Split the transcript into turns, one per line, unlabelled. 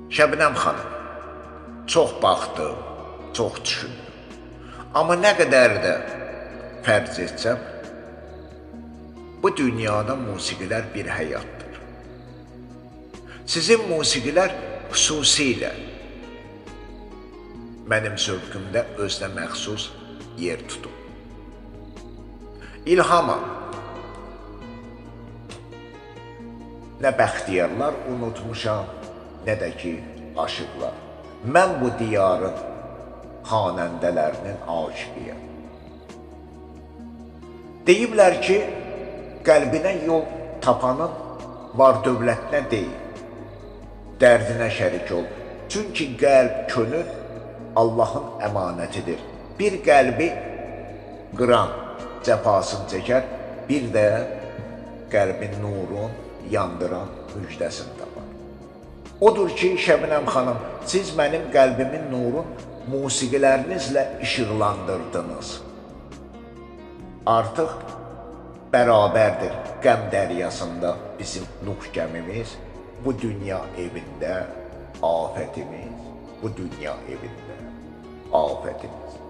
Şəbnəm xanım, çox baxdım, çox düşündüm. Amma nə qədər də fərz etsəm, bu dünyada musiqilər bir həyatdır. Sizin musiqilər xüsusilə mənim zövqümdə özünə məxsus yer tutub. İlhamam, nə bəxtiyarlar unutmuşam, nə də ki aşıqlar. Mən bu diyarın xanəndələrinin aşiqiyəm. Deyiblər ki, qəlbinə yol tapanın var dövlətinə deyil, dərdinə şərik ol. Çünki qəlb, könül Allahın əmanətidir. Bir qəlbi qıran cəfasını çəkər, bir də qəlbin nurun yandıran müjdəsini tapar. Odur ki, Şəbnəm xanım, siz mənim qəlbimin nurun musiqilərinizlə işıqlandırdınız. Artıq bərabərdir qəm dəryasında bizim Nuh gəmimiz, bu dünya evində afətimiz, bu dünya evində afətimiz.